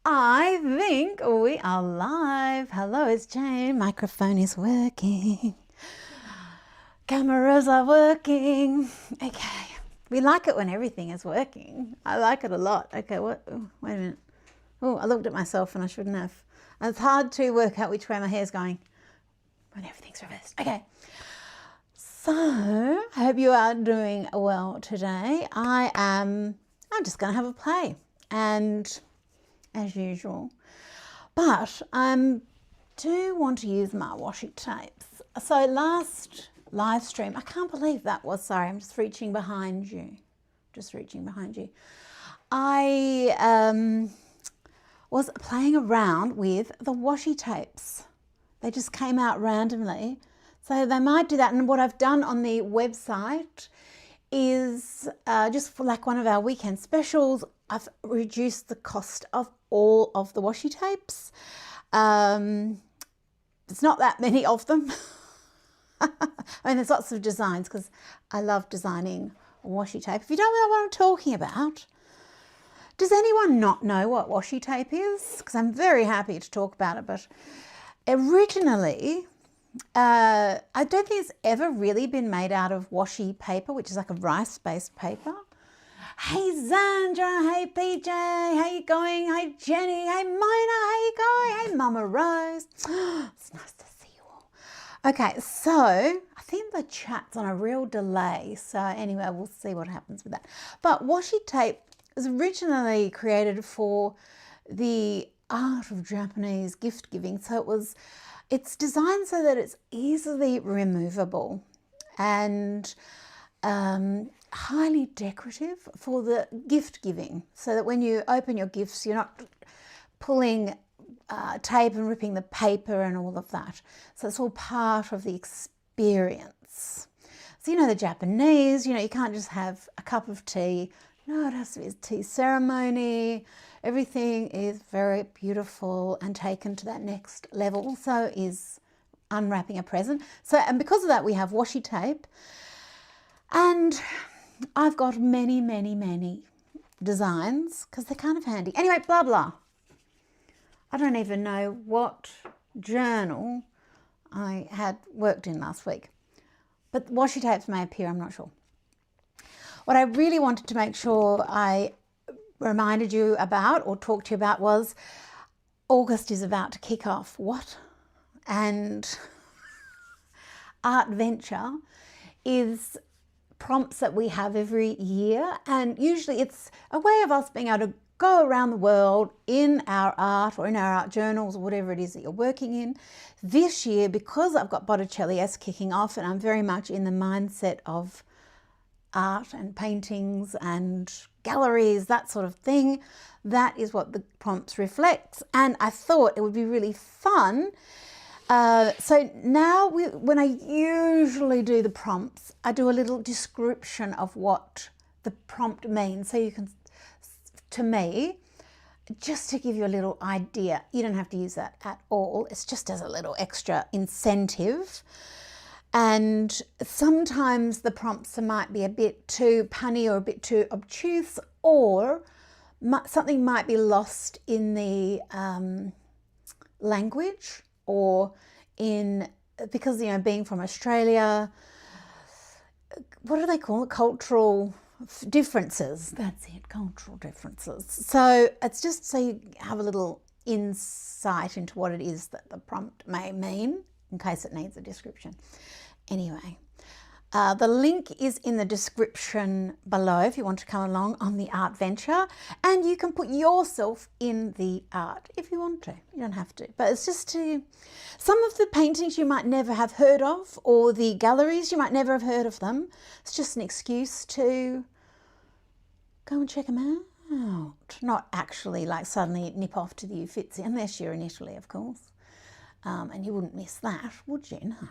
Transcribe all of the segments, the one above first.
I think we are live. Hello, it's Jane. Microphone is working. Cameras are working. Okay. We like it when everything is working. I like it a lot. Okay, what? Oh, wait a minute. Oh, I looked at myself and I shouldn't have. It's hard to work out which way my hair's going when everything's reversed. Okay. So, I hope you are doing well today. I'm just going to have a play. And as usual, but I do want to use my washi tapes. So last live stream, I can't believe that was, sorry, I'm just reaching behind you, I was playing around with the washi tapes. They just came out randomly, so they might do that. And what I've done on the website is just for like one of our weekend specials, I've reduced the cost of all of the washi tapes. There's not that many of them. I mean, there's lots of designs because I love designing washi tape. If you don't know what I'm talking about, does anyone not know what washi tape is? Because I'm very happy to talk about it, but originally, I don't think it's ever really been made out of washi paper, which is like a rice-based paper. Hey Zandra, hey PJ, how you going? Hey Jenny, hey Mona, how you going? Hey Mama Rose. It's nice to see you all. Okay, so I think the chat's on a real delay. So anyway, we'll see what happens with that. But washi tape was originally created for the art of Japanese gift giving. So it's designed so that it's easily removable and highly decorative for the gift giving, so that when you open your gifts, you're not pulling tape and ripping the paper and all of that. So it's all part of the experience. So you know the Japanese, you can't just have a cup of tea. No, it has to be a tea ceremony. Everything is very beautiful and taken to that next level. So is unwrapping a present. So, and because of that, we have washi tape. And I've got many, many, many designs because they're kind of handy. Anyway, blah, blah. I don't even know what journal I had worked in last week. But washi tapes may appear, I'm not sure. What I really wanted to make sure I reminded you about or talked to you about was August is about to kick off. What? And ARTventure is prompts that we have every year, and usually it's a way of us being able to go around the world in our art or in our art journals or whatever it is that you're working in. This year, because I've got Botticelliesque kicking off and I'm very much in the mindset of art and paintings and galleries, that sort of thing, that is what the prompts reflects. And I thought it would be really fun. So now when I usually do the prompts, I do a little description of what the prompt means. So you can, to me, just to give you a little idea, you don't have to use that at all. It's just as a little extra incentive. And sometimes the prompts might be a bit too punny or a bit too obtuse, or something might be lost in the language, or because being from Australia, what do they call it? Cultural differences. That's it, cultural differences. So it's just so you have a little insight into what it is that the prompt may mean, in case it needs a description. Anyway, the link is in the description below if you want to come along on the ARTventure, and you can put yourself in the art if you want to. You don't have to, but it's just some of the paintings you might never have heard of, or the galleries you might never have heard of them. It's just an excuse to go and check them out. Not actually like suddenly nip off to the Uffizi, unless you're in Italy, of course. And you wouldn't miss that, would you? No.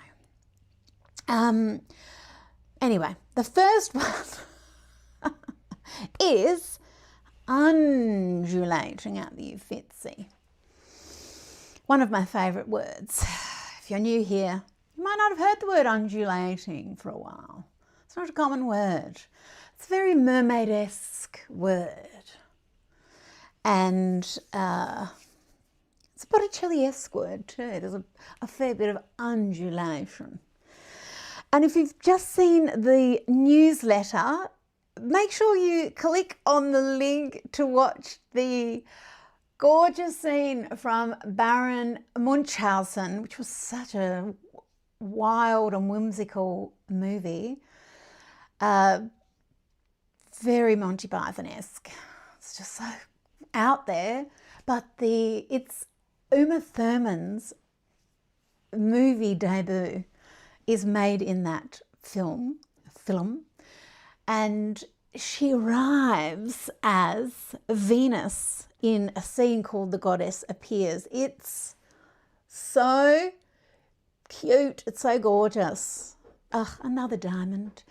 Anyway, the first one is undulating at the Uffizi. One of my favourite words. If you're new here, you might not have heard the word undulating for a while. It's not a common word. It's a very mermaid-esque word. And it's a Botticelliesque word too. There's a fair bit of undulation. And if you've just seen the newsletter, make sure you click on the link to watch the gorgeous scene from Baron Munchausen, which was such a wild and whimsical movie. Very Monty Python-esque. It's just so out there. But it's Uma Thurman's movie debut is made in that film, and she arrives as Venus in a scene called The Goddess Appears. It's so cute. It's so gorgeous. Ugh, another diamond.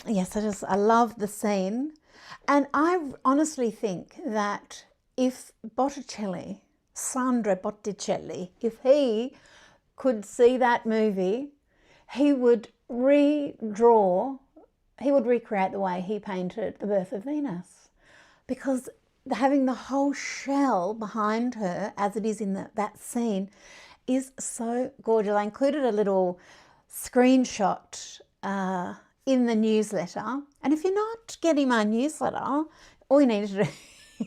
Yes, I love the scene. And I honestly think that if Botticelli, Sandro Botticelli, if he could see that movie, he would recreate the way he painted The Birth of Venus, because having the whole shell behind her as it is in that scene is so gorgeous. I included a little screenshot in the newsletter, and if you're not getting my newsletter, all you need to do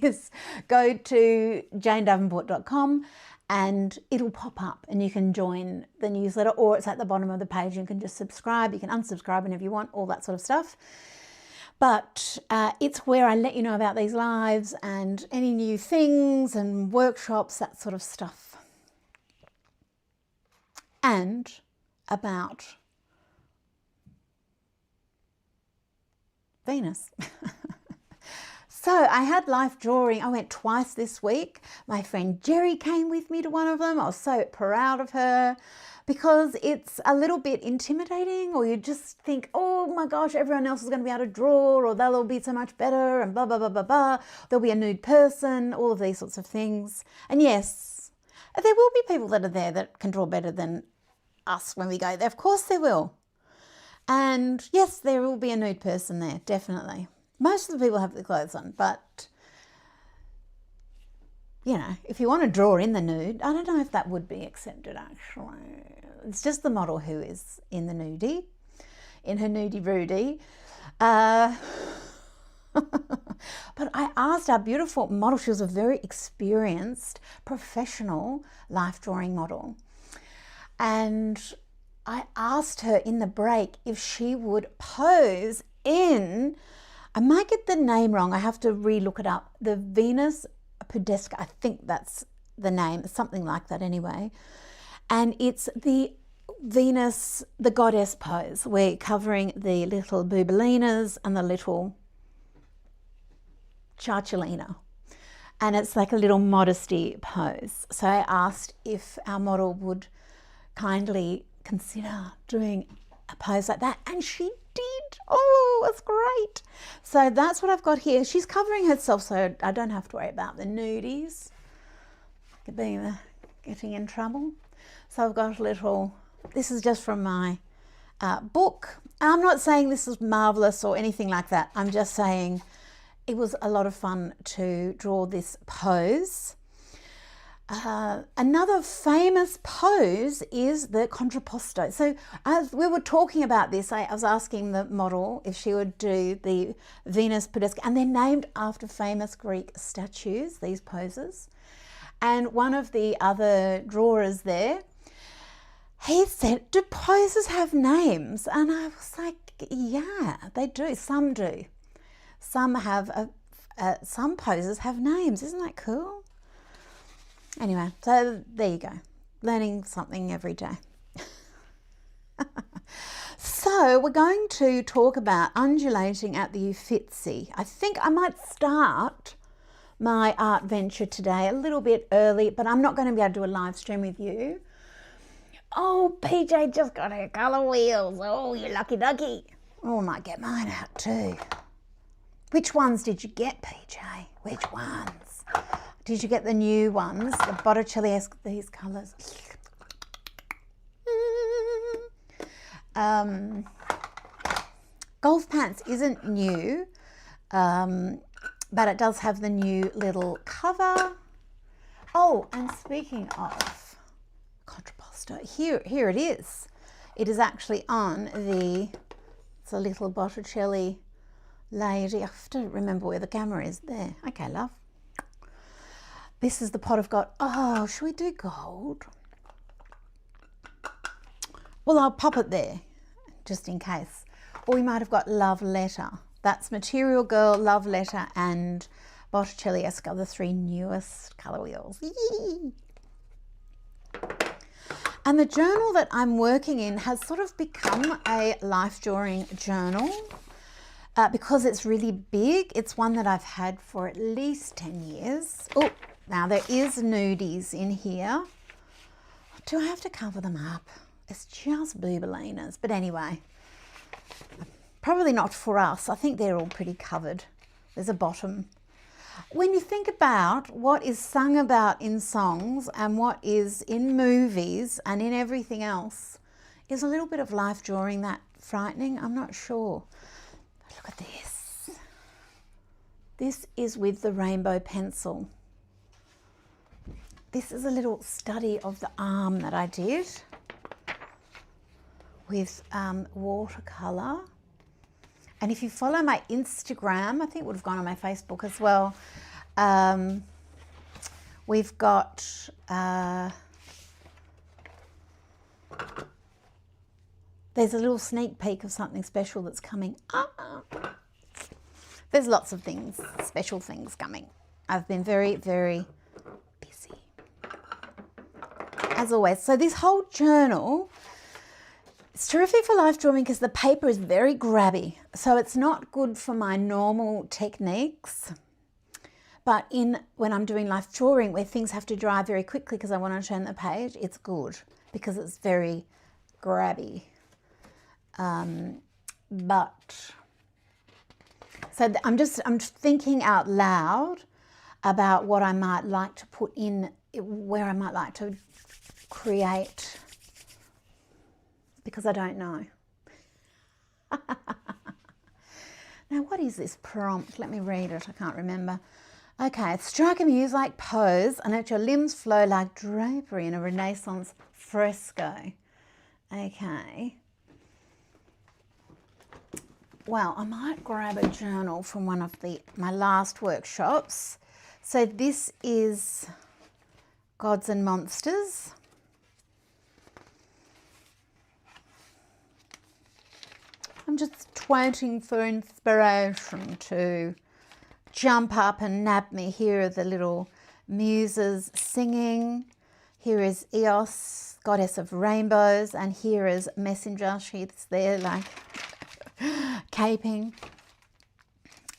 is go to janedavenport.com and it'll pop up and you can join the newsletter, or it's at the bottom of the page. You can just subscribe. You can unsubscribe whenever you want, all that sort of stuff. But it's where I let you know about these lives and any new things and workshops, that sort of stuff. And about Venus. So I had life drawing. I went twice this week. My friend Jerry came with me to one of them. I was so proud of her, because it's a little bit intimidating, or you just think, oh my gosh, everyone else is going to be able to draw, or they'll all be so much better, and blah, blah, blah, blah, blah. There'll be a nude person, all of these sorts of things. And yes, there will be people that are there that can draw better than us when we go there. Of course there will. And yes, there will be a nude person there, definitely. Most of the people have the clothes on, but, you know, if you want to draw in the nude, I don't know if that would be accepted, actually. It's just the model who is in the nudie, in her nudie Rudy. But I asked our beautiful model, she was a very experienced, professional life drawing model. And I asked her in the break if she would pose in, I might get the name wrong, I have to re-look it up, the Venus Pudiesque, I think that's the name, something like that anyway. And it's the Venus, the goddess pose. We're covering the little bubalinas and the little ciarciolina. And it's like a little modesty pose. So I asked if our model would kindly consider doing a pose like that, and she did. Oh, it's great. So that's what I've got here. She's covering herself, so I don't have to worry about the nudies getting in trouble. So I've got a little, this is just from my book. I'm not saying this is marvelous or anything like that. I'm just saying it was a lot of fun to draw this pose. Another famous pose is the contrapposto. So as we were talking about this, I was asking the model if she would do the Venus Pudiesque, and they're named after famous Greek statues, these poses. And one of the other drawers there, he said, do poses have names? And I was like, yeah, they do. Some do. Some have, some poses have names. Isn't that cool? Anyway, so there you go. Learning something every day. So we're going to talk about undulating at the Uffizi. I think I might start my ARTventure today a little bit early, but I'm not going to be able to do a live stream with you. Oh, PJ just got her colour wheels. Oh, you lucky ducky. Oh, I might get mine out too. Which ones did you get, PJ? Which ones? Did you get the new ones, the Botticelliesque, these colours? Golf pants isn't new. but it does have the new little cover. Oh, and speaking of contrapposto, here it is. It is actually on it's a little Botticelli lady. I have to remember where the camera is. There. Okay, love. This is the pot I've got. Oh, should we do gold? Well, I'll pop it there just in case. Or we might have got Love Letter. That's Material Girl, Love Letter, and Botticelliesque are the 3 newest colour wheels. Yee! And the journal that I'm working in has sort of become a life drawing journal because it's really big. It's one that I've had for at least 10 years. Oh, now there is nudies in here. Do I have to cover them up? It's just boobalinas, but anyway, probably not for us. I think they're all pretty covered. There's a bottom. When you think about what is sung about in songs and what is in movies and in everything else, is a little bit of life drawing that frightening? I'm not sure. But look at this. This is with the rainbow pencil. This is a little study of the arm that I did with watercolour. And if you follow my Instagram, I think it would have gone on my Facebook as well. We've got there's a little sneak peek of something special that's coming up. There's lots of things, special things coming. I've been very, very busy, as always. So this whole journal, it's terrific for life drawing because the paper is very grabby. So it's not good for my normal techniques. But when I'm doing life drawing where things have to dry very quickly because I want to turn the page, it's good because it's very grabby. So I'm thinking out loud about what I might like to put in, where I might like to create, because I don't know. Now, what is this prompt? Let me read it. I can't remember. Okay, strike a muse-like pose and let your limbs flow like drapery in a Renaissance fresco. Okay. Well, I might grab a journal from one of my last workshops. So this is Gods and Monsters. I'm just waiting for inspiration to jump up and nab me. Here are the little muses singing. Here is Eos, goddess of rainbows, and here is Messenger. She's there like caping.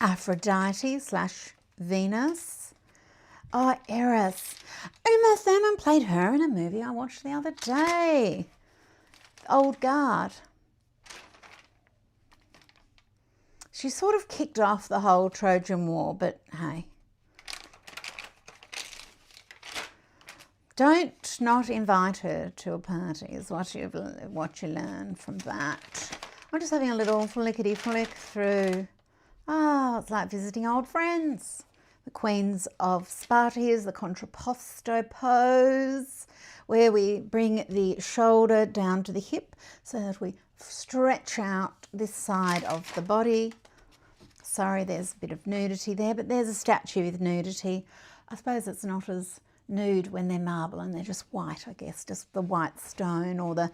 Aphrodite / Venus. Oh, Eris. Uma Thurman played her in a movie I watched the other day. Old Guard. She sort of kicked off the whole Trojan War, but hey. Don't not invite her to a party is what you learn from that. I'm just having a little flickety-flick through. Oh, it's like visiting old friends. The Queens of Sparta is the contrapposto pose, where we bring the shoulder down to the hip so that we stretch out this side of the body. Sorry, there's a bit of nudity there, but there's a statue with nudity. I suppose it's not as nude when they're marble and they're just white, I guess, just the white stone or the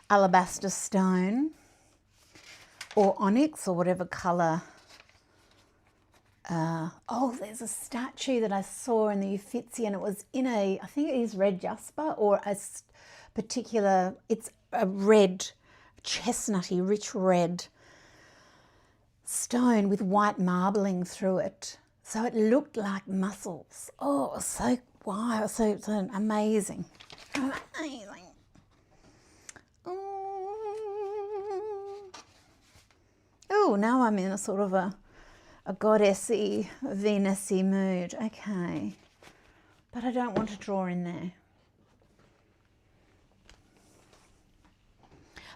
alabaster stone or onyx or whatever colour. Oh, there's a statue that I saw in the Uffizi and it was in I think it is red jasper or a particular, it's a red, chestnutty, rich red stone with white marbling through it. So it looked like muscles. Oh, so wow, so amazing. Amazing. Oh, now I'm in a sort of a goddessy, Venus-y mood. Okay. But I don't want to draw in there.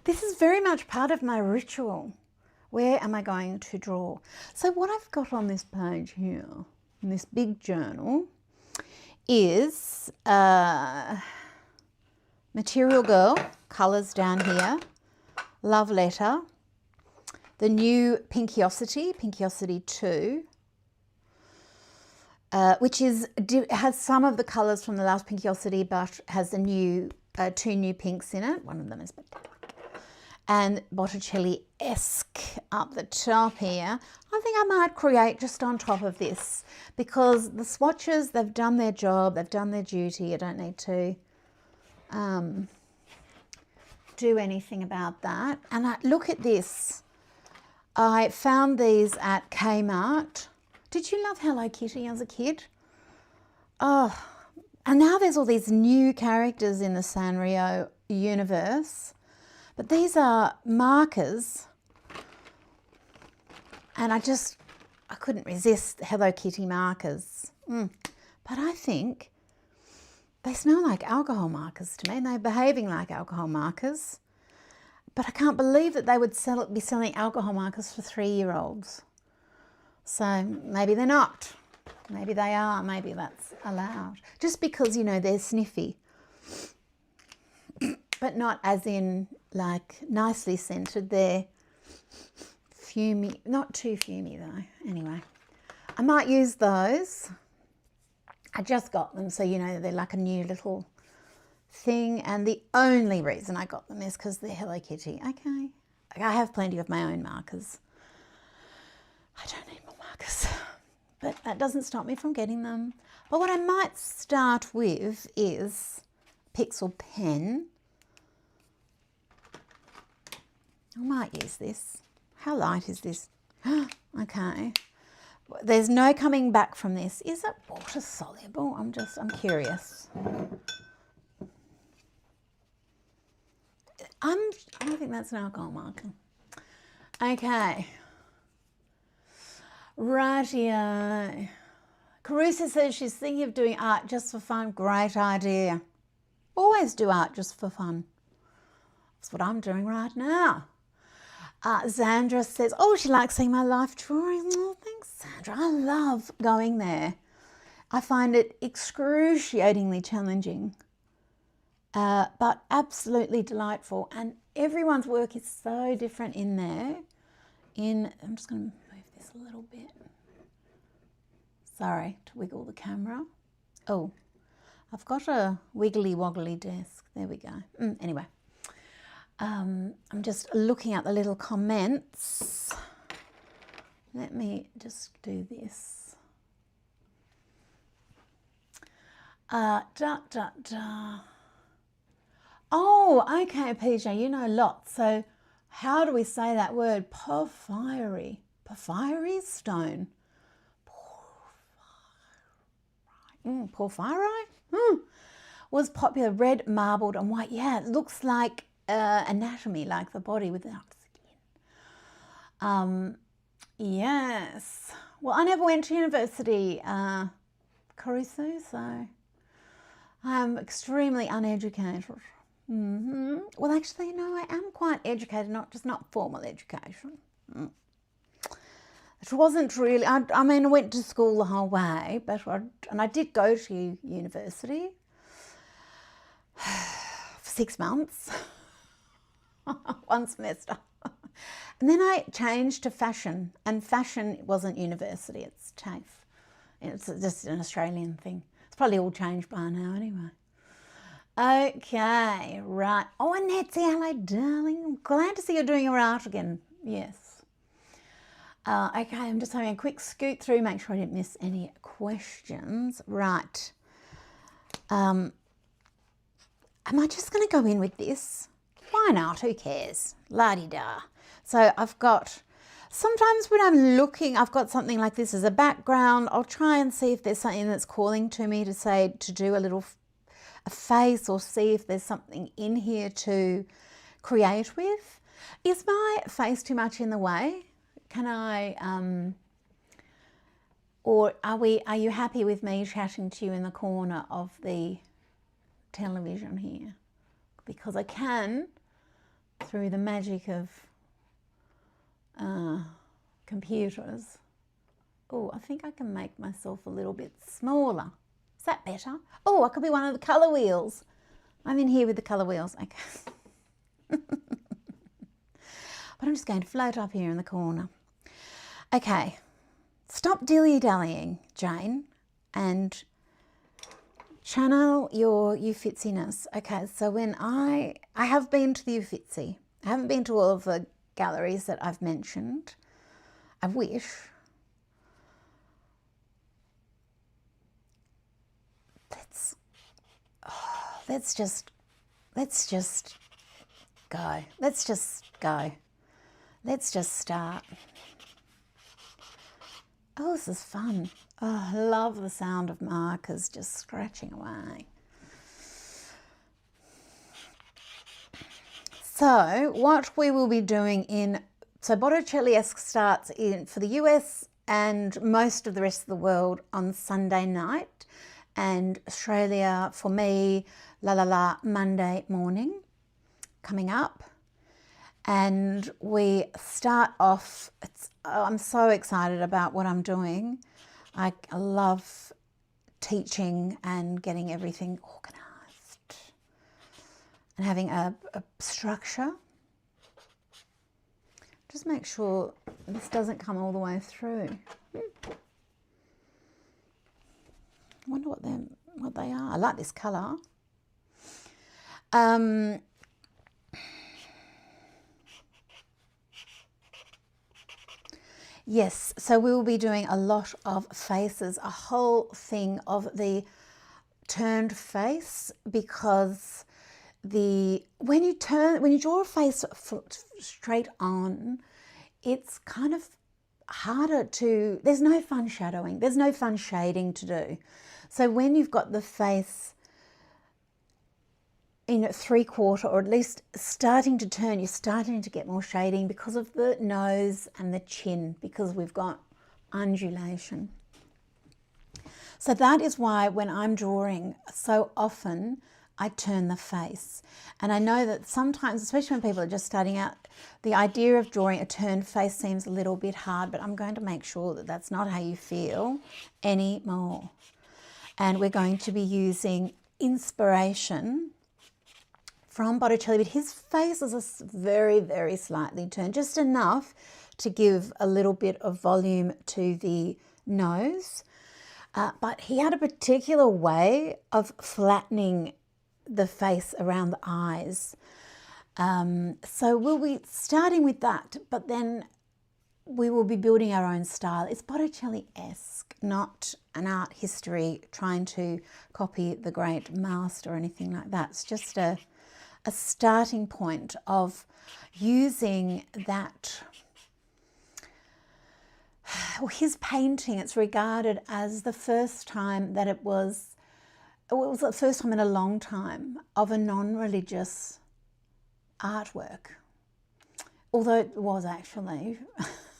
This is very much part of my ritual Where am I going to draw? So what I've got on this page here, in this big journal, is Material Girl, colours down here, Love Letter, the new Pinkiosity 2, which has some of the colours from the last Pinkiosity, but has a new 2 new pinks in it. One of them is metallic. And Botticelliesque up the top here. I think I might create just on top of this, because the swatches, they've done their job, they've done their duty. I don't need to do anything about that. And look at this. I found these at Kmart. Did you love Hello Kitty as a kid? Oh, and now there's all these new characters in the Sanrio universe. But these are markers, and I couldn't resist Hello Kitty markers. But I think they smell like alcohol markers to me, and they're behaving like alcohol markers. But I can't believe that they would be selling alcohol markers for 3-year-olds. So maybe they're not. Maybe they are. Maybe that's allowed. Just because, you know, they're sniffy. But not as in like nicely scented. They're fumey, not too fumey though. Anyway, I might use those. I just got them, so you know they're like a new little thing, and the only reason I got them is because they're Hello Kitty. Okay, I have plenty of my own markers. I don't need more markers, but that doesn't stop me from getting them. But what I might start with is Pixel pen. I might use this. How light is this? Okay. There's no coming back from this. Is it water soluble? I'm curious. I think that's an alcohol marker. Okay. Rightio. Carusa says she's thinking of doing art just for fun. Great idea. Always do art just for fun. That's what I'm doing right now. Zandra says, oh, she likes seeing my life drawing. Oh, thanks, Sandra. I love going there. I find it excruciatingly challenging, but absolutely delightful. And everyone's work is so different in there. I'm just going to move this a little bit. Sorry, to wiggle the camera. Oh, I've got a wiggly woggly desk. There we go. Anyway. I'm just looking at the little comments. Let me just do this. Oh, okay, PJ, you know lots. So how do we say that word? Porphyry. Porphyry stone. Porphyry? Was popular, red, marbled and white. Yeah, it looks like anatomy, like the body without skin. Yes. Well, I never went to university, Caruso, so I'm extremely uneducated. Well, actually, no, I am quite educated, not formal education. It wasn't really, I mean, I went to school the whole way, and I did go to university for 6 months. 1 semester. And then I changed to fashion, and fashion wasn't university, it's TAFE. It's just an Australian thing. It's probably all changed by now anyway. Okay, right. Oh, Annette, hello, darling. I'm glad to see you're doing your art again. Yes. Okay, I'm just having a quick scoot through, make sure I didn't miss any questions. Right. Am I just going to go in with this? Why not? Who cares? La-di-da. So I've got, sometimes when I'm looking, I've got something like this as a background. I'll try and see if there's something that's calling to me to do a face, or see if there's something in here to create with. Is my face too much in the way? Can I, or are you happy with me chatting to you in the corner of the television here? Because I can, through the magic of computers. Oh, I think I can make myself a little bit smaller. Is that better? Oh, I could be one of the colour wheels. I'm in here with the colour wheels. Okay. But I'm just going to float up here in the corner. Okay. Stop dilly-dallying, Jane, and channel your Uffitziness. Okay, so when I have been to the Uffizi. I haven't been to all of the galleries that I've mentioned. I wish. Let's just go. Let's just go. Let's just start. Oh, this is fun. Oh, I love the sound of markers just scratching away. So what we will be doing so Botticelliesque starts for the US and most of the rest of the world on Sunday night, and Australia for me, Monday morning coming up. And we start off, I'm so excited about what I'm doing. I love teaching and getting everything organised and having a structure. Just make sure this doesn't come all the way through. I wonder what they are. I like this colour. Yes, so we will be doing a lot of faces, a whole thing of the turned face, because when you draw a face straight on, it's kind of harder to, there's no fun shadowing, there's no fun shading to do. So when you've got the face in 3/4 or at least starting to turn, you're starting to get more shading because of the nose and the chin, because we've got undulation. So that is why when I'm drawing, so often I turn the face. And I know that sometimes, especially when people are just starting out, the idea of drawing a turned face seems a little bit hard, but I'm going to make sure that that's not how you feel anymore. And we're going to be using inspiration from Botticelli, but his face is very, very slightly turned, just enough to give a little bit of volume to the nose. But he had a particular way of flattening the face around the eyes. So we'll be starting with that, but then we will be building our own style. It's Botticelliesque, not an art history trying to copy the great master or anything like that. It's just a starting point of using that. Well, his painting, it's regarded as the first time that it was the first time in a long time of a non-religious artwork. Although it was actually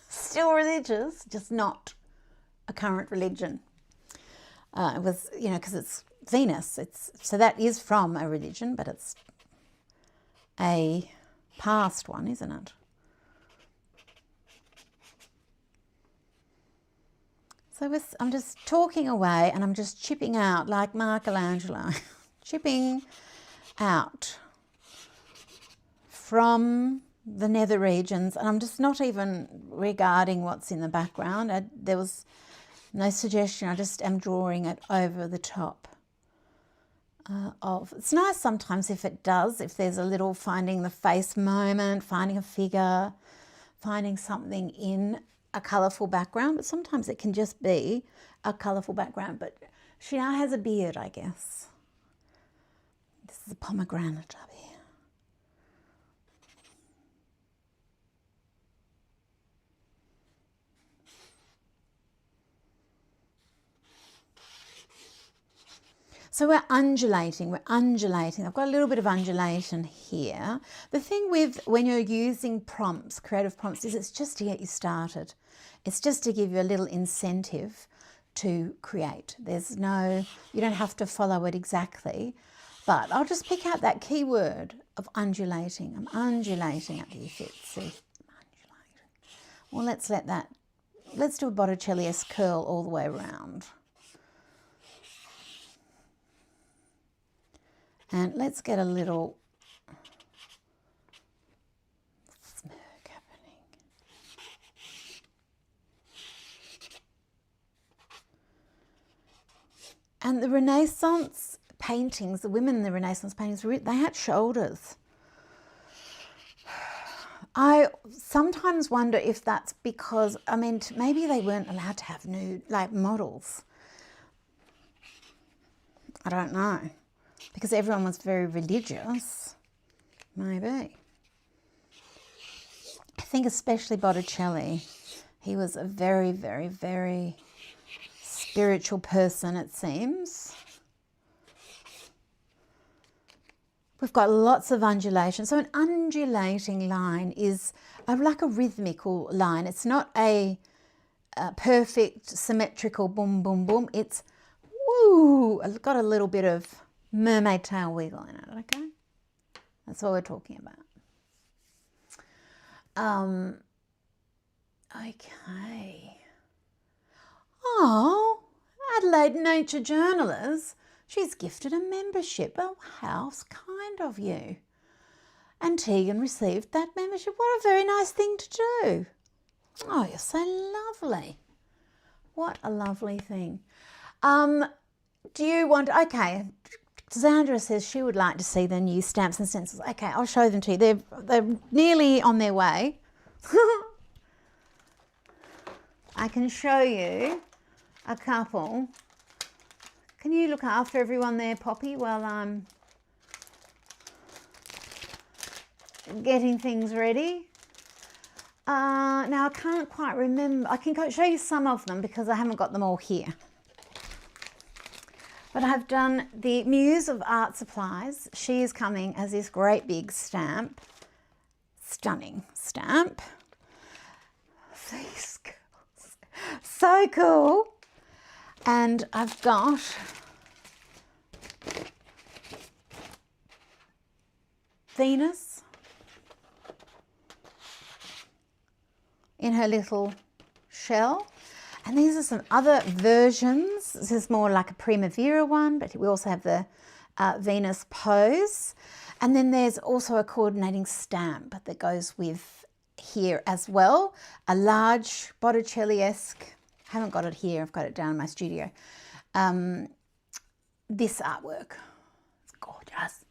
still religious, just not a current religion. It was, because it's Venus. So that is from a religion, but it's a past one, isn't it? So I'm just talking away and I'm just chipping out like Michelangelo, chipping out from the nether regions, and I'm just not even regarding what's in the background. There was no suggestion, I just am drawing it over the top of. It's nice sometimes if there's a little finding the face moment, finding a figure, finding something in a colourful background, but sometimes it can just be a colourful background. But she now has a beard, I guess. This is a pomegranate up here. So we're undulating. I've got a little bit of undulation here. The thing with when you're using prompts, creative prompts, is it's just to get you started. It's just to give you a little incentive to create. You don't have to follow it exactly, but I'll just pick out that key word of undulating. I'm undulating at the Uffizi. Well, let's do a Botticelliesque curl all the way around. And let's get a little smirk happening. And the Renaissance paintings, the women in the Renaissance paintings, they had shoulders. I sometimes wonder if that's because, I mean, maybe they weren't allowed to have nude, like models. I don't know. Because everyone was very religious. Maybe. I think especially Botticelli. He was a very, very, very spiritual person, it seems. We've got lots of undulation. So an undulating line is like a rhythmical line. It's not a perfect symmetrical boom, boom, boom. It's woo, it's got a little bit of mermaid tail wiggle in it, okay? That's what we're talking about. Okay. Oh, Adelaide Nature Journalers. She's gifted a membership. Oh, how kind of you. And Tegan received that membership. What a very nice thing to do. Oh, you're so lovely. What a lovely thing. Do you want, okay, Zandra says she would like to see the new stamps and stencils. Okay, I'll show them to you. They're nearly on their way. I can show you a couple. Can you look after everyone there, Poppy, while I'm getting things ready? Now, I can't quite remember. I can show you some of them because I haven't got them all here. But I've done the Muse of Art Supplies. She is coming as this great big stamp. Stunning stamp. These girls. So cool. And I've got Venus in her little shell. And these are some other versions. This is more like a Primavera one, but we also have the Venus pose. And then there's also a coordinating stamp that goes with here as well. A large Botticelliesque. I haven't got it here, I've got it down in my studio. This artwork, it's gorgeous.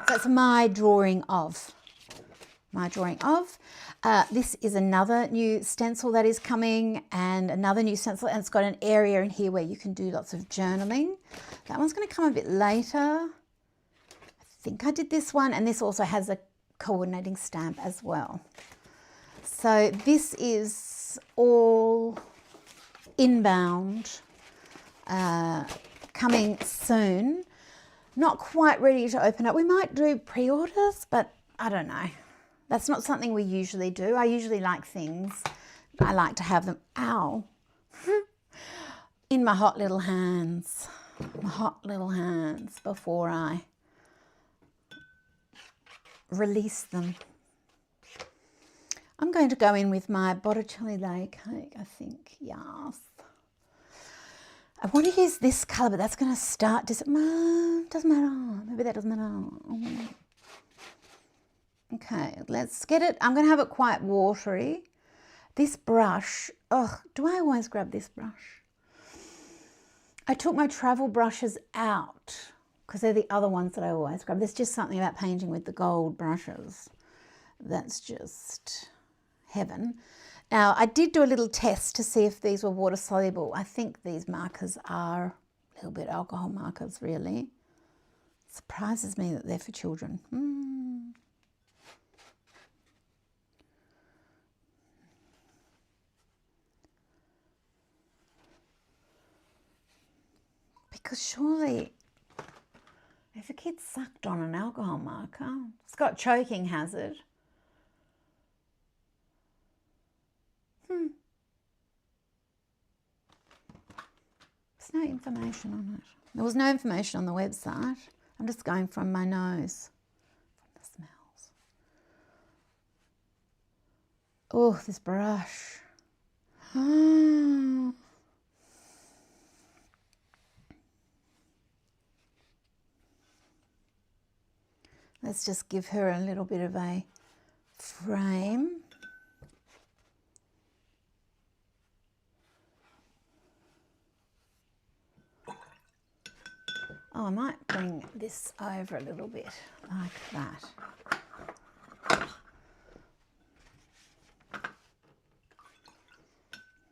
So it's my drawing of. This is another new stencil that is coming, and another new stencil, and it's got an area in here where you can do lots of journaling. That one's going to come a bit later. I think I did this one, and this also has a coordinating stamp as well. So this is all inbound, coming soon. Not quite ready to open up. We might do pre-orders, but I don't know. That's not something we usually do. I usually like things. I like to have them, ow, in my hot little hands. My hot little hands before I release them. I'm going to go in with my Botticelli LayerCake, I think, yes. I want to use this colour, but that's going to start, doesn't matter, maybe that doesn't matter. Okay, let's get it, I'm going to have it quite watery. This brush, oh, do I always grab this brush? I took my travel brushes out because they're the other ones that I always grab. There's just something about painting with the gold brushes. That's just heaven. Now, I did do a little test to see if these were water soluble. I think these markers are a little bit alcohol markers, really. It surprises me that they're for children. Because surely, if a kid sucked on an alcohol marker, it's got choking hazard. There's no information on it. There was no information on the website. I'm just going from my nose, from the smells. Oh, this brush. Let's just give her a little bit of a frame. Oh, I might bring this over a little bit like that.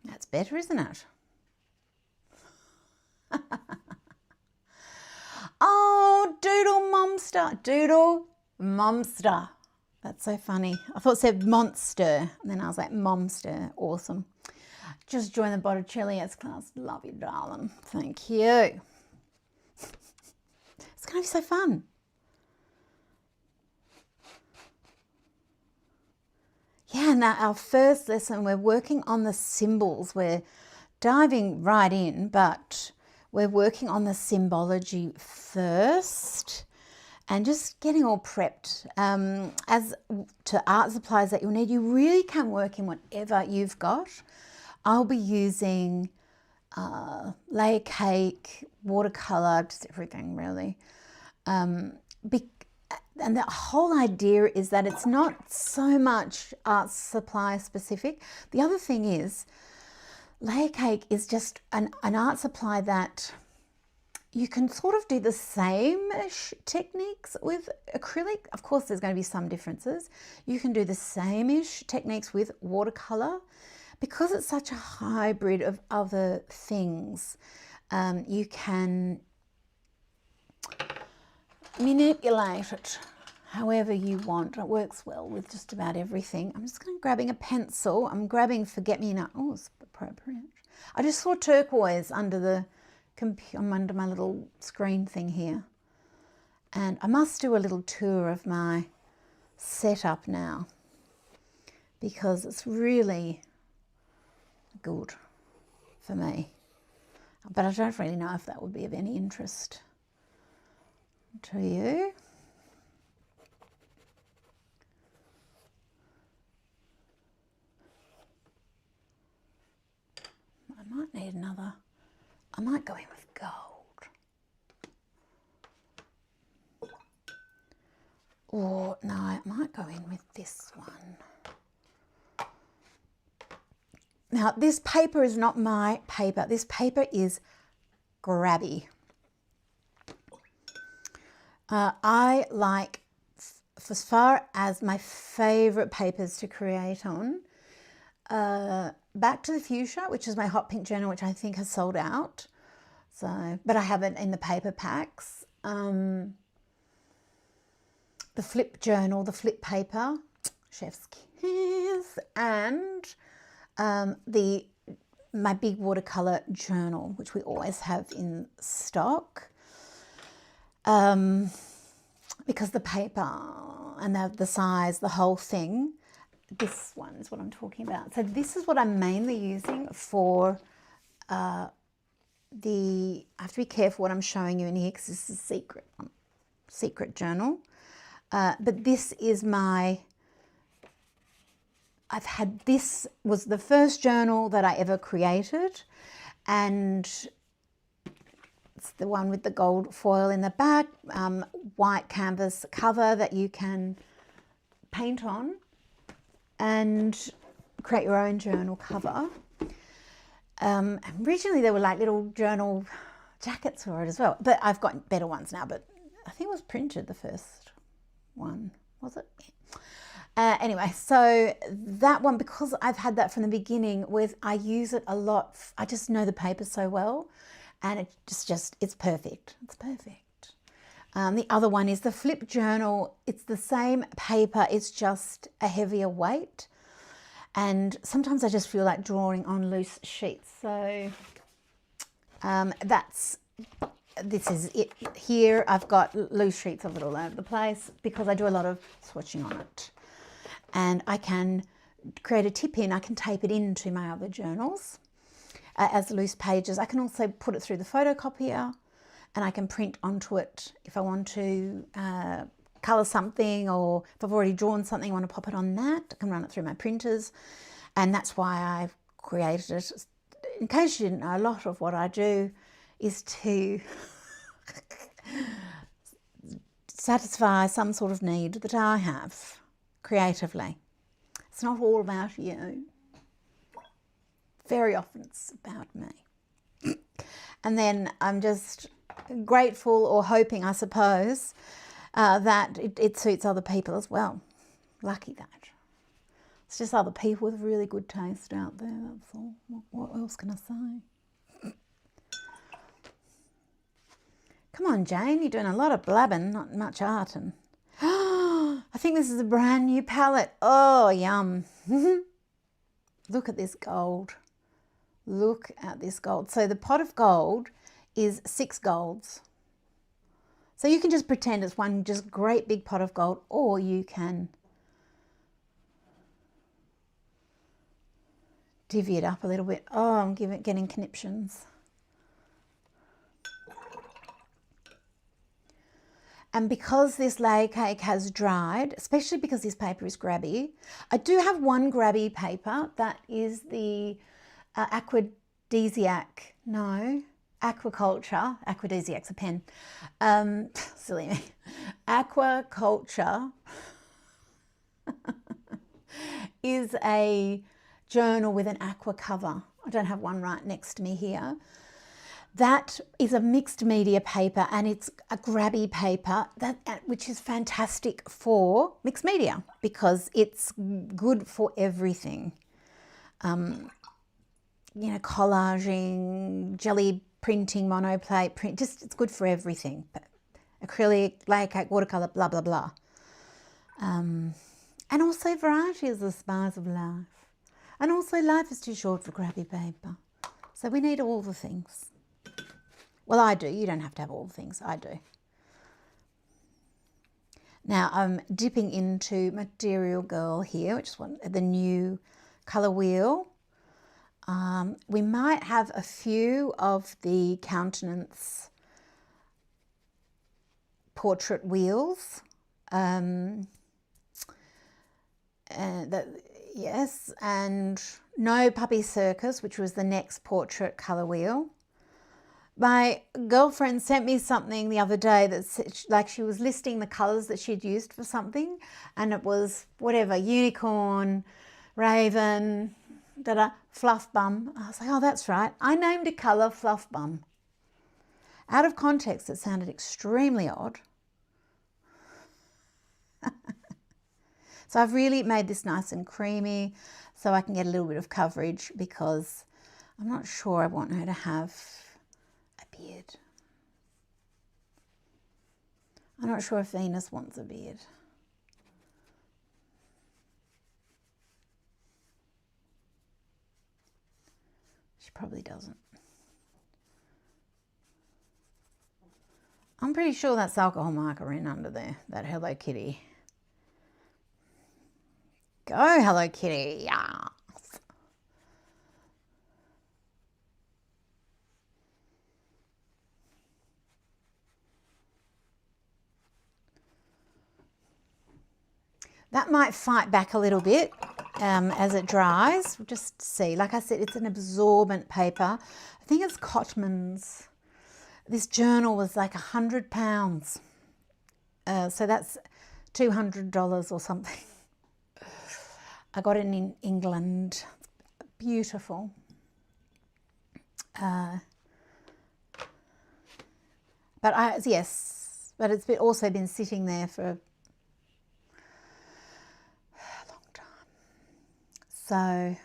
That's better, isn't it? Oh, Doodle Momster. Doodle Momster. That's so funny. I thought it said monster, and then I was like, Momster. Awesome. Just joined the Botticelliesque class. Love you, darling. Thank you. It's going to be so fun. Yeah, now our first lesson, we're working on the symbols. We're diving right in, but we're working on the symbology first and just getting all prepped. As to art supplies that you'll need, you really can work in whatever you've got. I'll be using LayerCake, watercolor, just everything really. And the whole idea is that it's not so much art supply specific. The other thing is, LayerCake is just an art supply that you can sort of do the same-ish techniques with acrylic. Of course, there's going to be some differences. You can do the same-ish techniques with watercolor. Because it's such a hybrid of other things, you can manipulate it however you want. It works well with just about everything. I'm just grabbing a pencil. I'm grabbing Forget-Me-Not. Oh, it's appropriate. I just saw turquoise under the under my little screen thing here. And I must do a little tour of my setup now because it's really good for me. But I don't really know if that would be of any interest to you. I might need another. I might go in with gold. Or no, I might go in with this one. Now, this paper is not my paper. This paper is grabby. I like, as far as my favourite papers to create on, Back to the Fuchsia, which is my hot pink journal, which I think has sold out. So, but I have it in the paper packs. The flip journal, the flip paper, chef's kiss, and my big watercolor journal, which we always have in stock. Because the paper and the size, the whole thing, this one is what I'm talking about. So this is what I'm mainly using for I have to be careful what I'm showing you in here because this is a secret journal. But this is this was the first journal that I ever created, and it's the one with the gold foil in the back, white canvas cover that you can paint on and create your own journal cover. Originally there were like little journal jackets for it as well, but I've got better ones now, but I think it was printed, the first one, was it? Anyway, so that one, because I've had that from the beginning, I use it a lot. I just know the paper so well, and it's perfect. It's perfect. The other one is the flip journal. It's the same paper, it's just a heavier weight. And sometimes I just feel like drawing on loose sheets. So this is it here. I've got loose sheets a little all over the place because I do a lot of swatching on it. And I can create a tip in, I can tape it into my other journals as loose pages. I can also put it through the photocopier and I can print onto it if I want to colour something, or if I've already drawn something, I want to pop it on that. I can run it through my printers, and that's why I've created it. In case you didn't know, a lot of what I do is to satisfy some sort of need that I have creatively. It's not all about you. Very often it's about me. And then I'm just grateful or hoping, I suppose, that it suits other people as well. Lucky that. It's just other people with really good taste out there, that's all. What else can I say? Come on, Jane, you're doing a lot of blabbing, not much art. And I think this is a brand new palette. Oh, yum. Look at this gold. Look at this gold. So the pot of gold is 6 golds. So you can just pretend it's one just great big pot of gold, or you can divvy it up a little bit. Oh, I'm getting conniptions. And because this layer cake has dried, especially because this paper is grabby, I do have one grabby paper that is the aquaphrodisiac, no, aquaculture, aphrodisiac's a pen, silly me, aquaculture is a journal with an aqua cover. I don't have one right next to me here. That is a mixed media paper, and it's a grabby paper, which is fantastic for mixed media because it's good for everything. You know, collaging, jelly printing, monoplate print, just it's good for everything. Acrylic, layer cake, watercolour, blah, blah, blah. And also variety is the spice of life. And also life is too short for grabby paper. So we need all the things. Well, I do. You don't have to have all the things. I do. Now I'm dipping into Material Girl here, which is the new colour wheel. We might have a few of the countenance portrait wheels. Yes, and no Puppy Circus, which was the next portrait colour wheel. My girlfriend sent me something the other day that like she was listing the colours that she'd used for something, and it was whatever, unicorn, raven, fluff bum. I was like, oh, that's right. I named a colour fluff bum. Out of context, it sounded extremely odd. So I've really made this nice and creamy so I can get a little bit of coverage because I'm not sure I want her to have a beard. I'm not sure if Venus wants a beard. She probably doesn't. I'm pretty sure that's alcohol marker in under there, that Hello Kitty. Go Hello Kitty, yes. That might fight back a little bit as it dries. We'll just see. Like I said, it's an absorbent paper. I think it's Cotman's. This journal was like £100. So that's $200 or something. I got it in England. Beautiful. But it's also been sitting there for a long time. So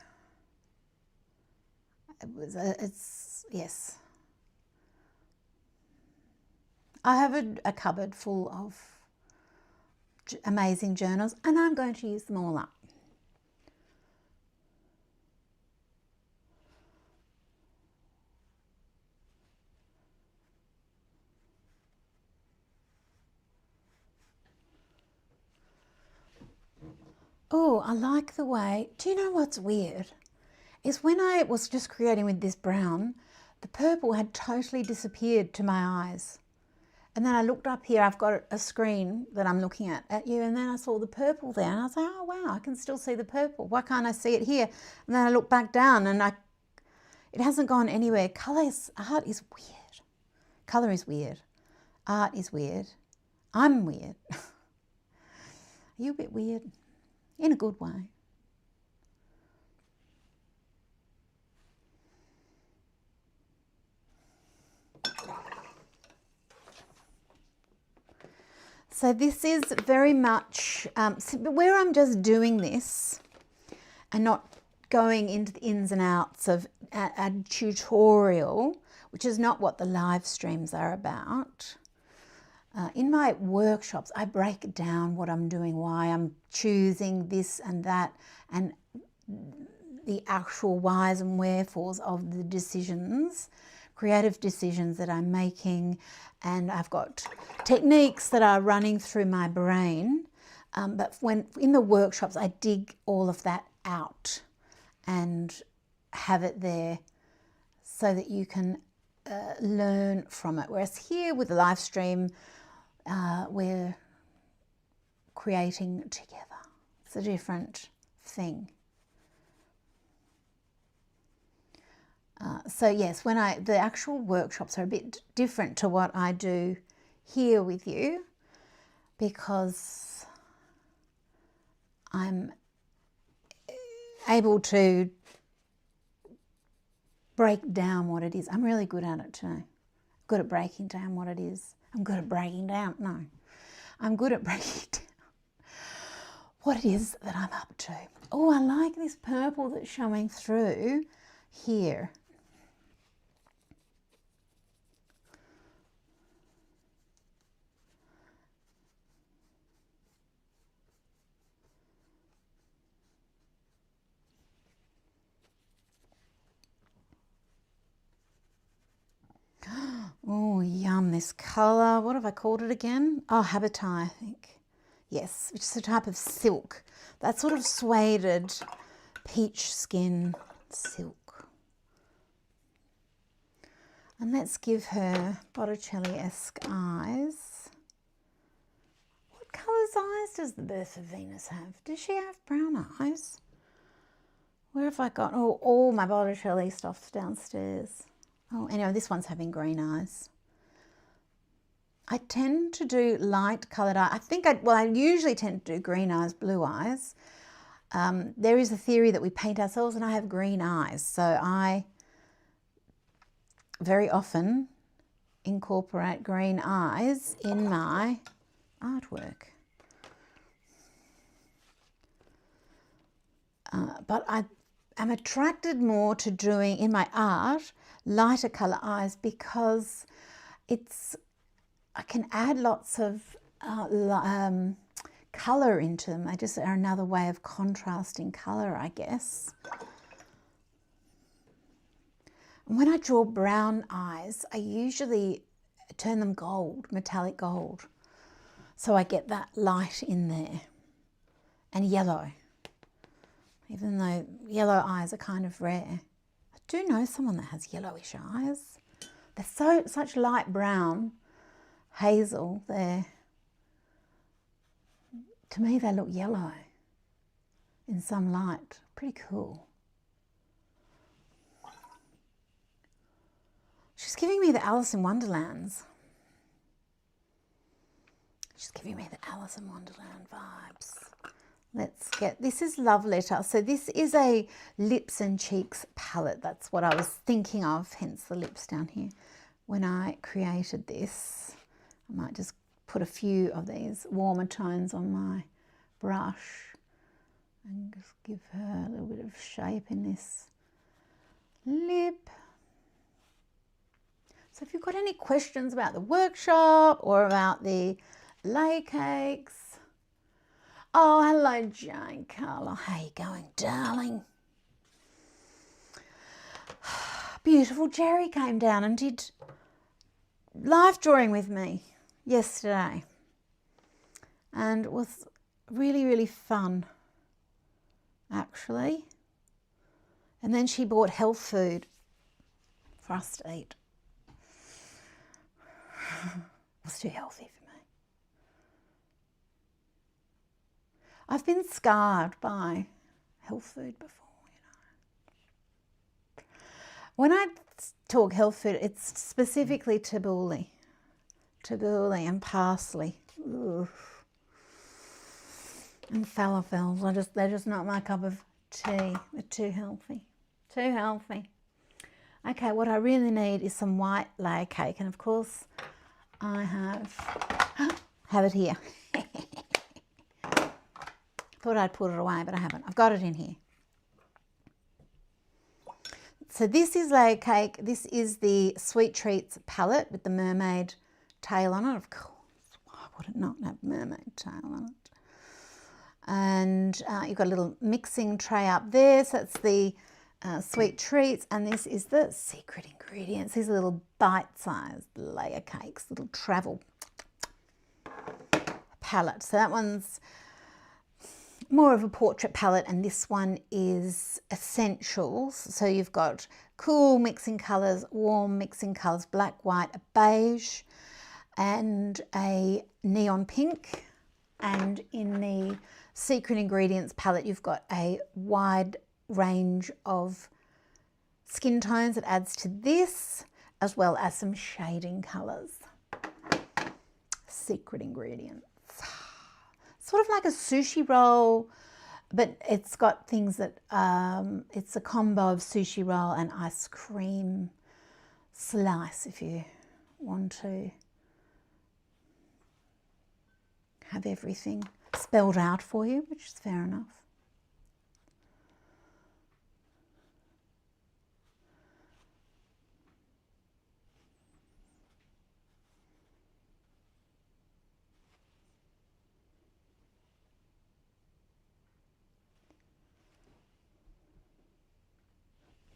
yes. I have a cupboard full of amazing journals, and I'm going to use them all up. Oh, I like the way, do you know what's weird? Is when I was just creating with this brown, the purple had totally disappeared to my eyes. And then I looked up here, I've got a screen that I'm looking at you, and then I saw the purple there, and I was like, oh wow, I can still see the purple. Why can't I see it here? And then I looked back down, and it hasn't gone anywhere. Art is weird. Colour is weird. Art is weird. I'm weird. Are you a bit weird? In a good way. So this is very much, where I'm just doing this and not going into the ins and outs of a tutorial, which is not what the live streams are about. In my workshops, I break down what I'm doing, why I'm choosing this and that, and the actual whys and wherefores of the decisions, creative decisions that I'm making. And I've got techniques that are running through my brain. But when in the workshops, I dig all of that out and have it there so that you can learn from it. Whereas here with the live stream, we're creating together. It's a different thing. So yes, the actual workshops are a bit different to what I do here with you, because I'm able to break down what it is. I'm really good at it too. Good at breaking down what it is. I'm good at breaking down. No, I'm good at breaking down what it is that I'm up to. Oh, I like this purple that's showing through here. Oh, yum, this colour. What have I called it again? Oh, Habitai, I think. Yes, which is a type of silk. That sort of sueded peach skin silk. And let's give her Botticelliesque eyes. What colour's eyes does the Birth of Venus have? Does she have brown eyes? Where have I got? Oh, all my Botticelli stuff's downstairs. Oh, anyway, this one's having green eyes. I tend to do light coloured eyes. I usually tend to do green eyes, blue eyes. There is a theory that we paint ourselves, and I have green eyes. So I very often incorporate green eyes in my artwork. But I'm attracted more to doing in my art lighter colour eyes, because I can add lots of colour into them. They just are another way of contrasting colour, I guess. And when I draw brown eyes, I usually turn them gold, metallic gold. So I get that light in there. And yellow. Even though yellow eyes are kind of rare. I do know someone that has yellowish eyes. They're such light brown, hazel. To me, they look yellow in some light. Pretty cool. She's giving me the Alice in Wonderlands. She's giving me the Alice in Wonderland vibes. This is Love Letter. So this is a lips and cheeks palette. That's what I was thinking of, hence the lips down here. When I created this, I might just put a few of these warmer tones on my brush and just give her a little bit of shape in this lip. So if you've got any questions about the workshop or about the LayerCakes. Oh, hello, Jane Carla. How you going, darling? Beautiful Jerry came down and did live drawing with me yesterday. And it was really, really fun, actually. And then she bought health food for us to eat. was too healthy for me. I've been scarred by health food before, you know. When I talk health food, it's specifically tabbouleh and parsley. Ugh. And falafels, they're just not my cup of tea. They're too healthy, too healthy. Okay, what I really need is some white layer cake, and of course I have it here. Thought I'd put it away, but I haven't. I've got it in here. So this is LayerCake. This is the Sweet Treats palette with the mermaid tail on it. Of course, why would it not have mermaid tail on it? And you've got a little mixing tray up there. So that's the Sweet Treats, and this is the secret ingredients. These are little bite-sized layer cakes, little travel palette. So that one's more of a portrait palette, and this one is essentials. So you've got cool mixing colours, warm mixing colours, black, white, a beige, and a neon pink. And in the secret ingredients palette, you've got a wide range of skin tones that adds to this, as well as some shading colours. Secret ingredients. Sort of like a sushi roll, but it's got things that, it's a combo of sushi roll and ice cream slice if you want to have everything spelled out for you, which is fair enough.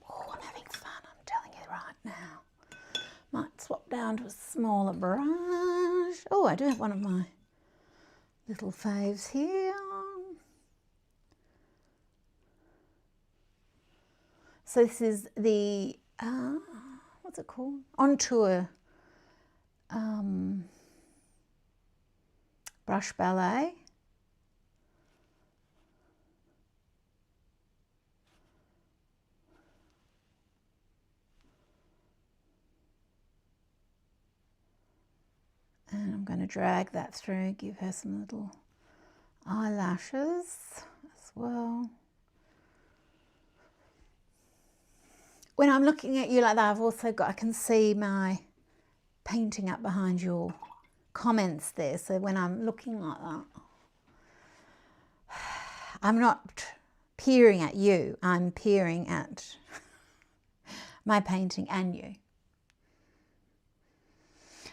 Oh, I'm having fun, I'm telling you right now. Might swap down to a smaller brush. Oh, I do have one of my little faves here. So this is the, what's it called? On Tour brush ballet. And I'm going to drag that through, give her some little eyelashes as well. When I'm looking at you like that, I've also got, I can see my painting up behind your comments there. So when I'm looking like that, I'm not peering at you, I'm peering at my painting and you.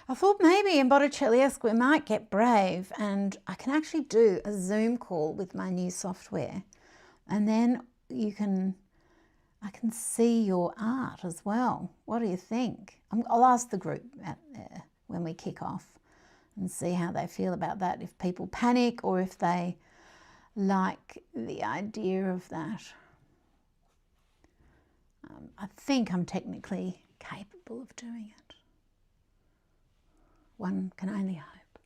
I thought maybe in Botticelliesque we might get brave, and I can actually do a Zoom call with my new software, and then I can see your art as well. What do you think? I'll ask the group out there when we kick off and see how they feel about that, if people panic or if they like the idea of that. I think I'm technically capable of doing it. One can only hope.